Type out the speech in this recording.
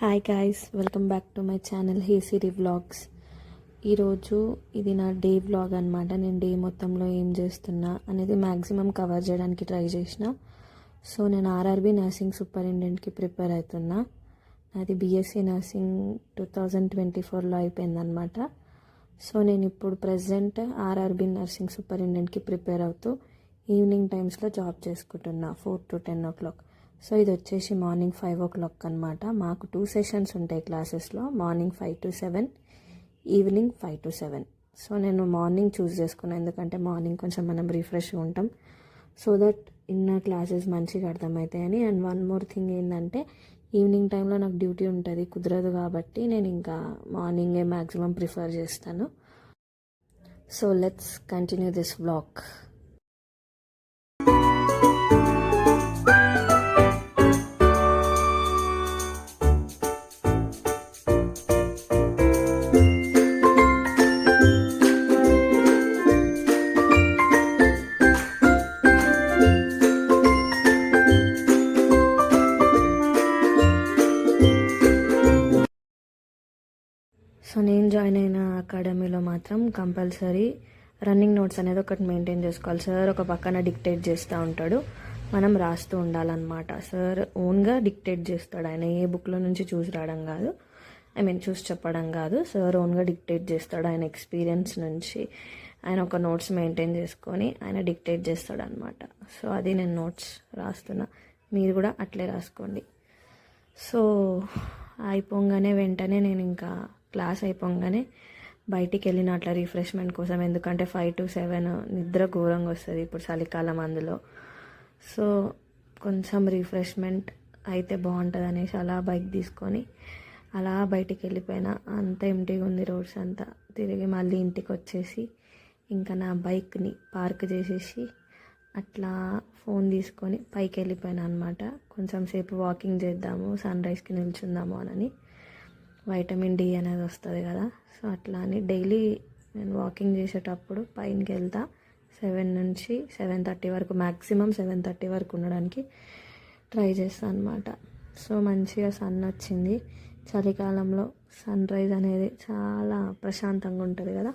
Hi guys, welcome back to my channel hey Siri vlogs. ఈరోజు ఇది నా day vlog అనమాట. నేను డే మొత్తంలో ఏం చేస్తున్నా అనేది మ్యాక్సిమం కవర్ చేయడానికి ట్రై చేసిన. సో నేను ఆర్ఆర్బి నర్సింగ్ సూపరింటెండెంట్కి ప్రిపేర్ అవుతున్నా. నాది బీఎస్సీ నర్సింగ్ 2024లో అయిపోయిందనమాట. సో నేను ఇప్పుడు ప్రజెంట్ ఆర్ఆర్బి నర్సింగ్ సూపరింటెండెంట్కి ప్రిపేర్ అవుతూ ఈవినింగ్ టైమ్స్లో జాబ్ చేసుకుంటున్నా 4 to 10 o'clock. సో ఇది వచ్చేసి మార్నింగ్ 5 o'clock అనమాట. మాకు 2 సెషన్స్ ఉంటాయి క్లాసెస్లో, morning 5 to 7, evening 5 to 7. So నేను మార్నింగ్ చూస్ చేసుకున్నాను, ఎందుకంటే మార్నింగ్ కొంచెం మనం రిఫ్రెష్గా ఉంటాం, సో దట్ ఇన్న క్లాసెస్ మంచిగా అర్థమవుతాయని. అండ్ వన్ మోర్ థింగ్ ఏంటంటే, ఈవినింగ్ టైంలో నాకు డ్యూటీ ఉంటుంది, కుదరదు కాబట్టి నేను ఇంకా మార్నింగే మ్యాక్సిమం ప్రిఫర్ చేస్తాను. So let's continue this vlog. So నేను జాయిన్ అయిన అకాడమీలో మాత్రం కంపల్సరీ రన్నింగ్ నోట్స్ అనేది ఒకటి మెయింటైన్ చేసుకోవాలి. సార్ ఒక పక్కన డిక్టేట్ చేస్తూ ఉంటాడు, మనం రాస్తూ ఉండాలన్నమాట. సార్ ఓన్గా డిక్టేట్ చేస్తాడు, ఆయన ఏ బుక్లో నుంచి చూసి రావడం కాదు, చూసి చెప్పడం కాదు. సార్ ఓన్గా డిక్టేట్ చేస్తాడు, ఆయన ఎక్స్పీరియన్స్ నుంచి ఆయన ఒక నోట్స్ మెయింటైన్ చేసుకొని ఆయన డిక్టేట్ చేస్తాడు అనమాట. సో అది నేను నోట్స్ రాస్తున్నా, మీరు కూడా అట్లే రాసుకోండి. సో అయిపోగానే వెంటనే నేను ఇంకా క్లాస్ అయిపోగానే బయటికి వెళ్ళిన అట్లా రిఫ్రెష్మెంట్ కోసం, ఎందుకంటే 5 to 7 నిద్ర ఘోరంగా వస్తుంది ఇప్పుడు చలికాలం అందులో. సో కొంచెం రిఫ్రెష్మెంట్ అయితే బాగుంటుంది అనేసి అలా బైక్ తీసుకొని అలా బయటికి వెళ్ళిపోయినా. అంత ఎంటీగా ఉంది రోడ్స్ అంతా. తిరిగి మళ్ళీ ఇంటికి వచ్చేసి ఇంకా నా బైక్ని పార్క్ చేసేసి అట్లా ఫోన్ తీసుకొని పైకి వెళ్ళిపోయినా అనమాట. కొంచెం సేపు వాకింగ్ చేద్దాము, సన్ రైజ్కి నిల్చుందాము అని. వైటమిన్ డి అనేది వస్తుంది కదా, సో అట్లా అని డైలీ నేను వాకింగ్ చేసేటప్పుడు పైనకి వెళ్తా. 7 నుంచి 7:30 వరకు, మ్యాక్సిమం 7:30 వరకు ఉండడానికి ట్రై చేస్తాను అనమాట. సో మంచిగా సన్ వచ్చింది. చలికాలంలో సన్ రైజ్ అనేది చాలా ప్రశాంతంగా ఉంటుంది కదా.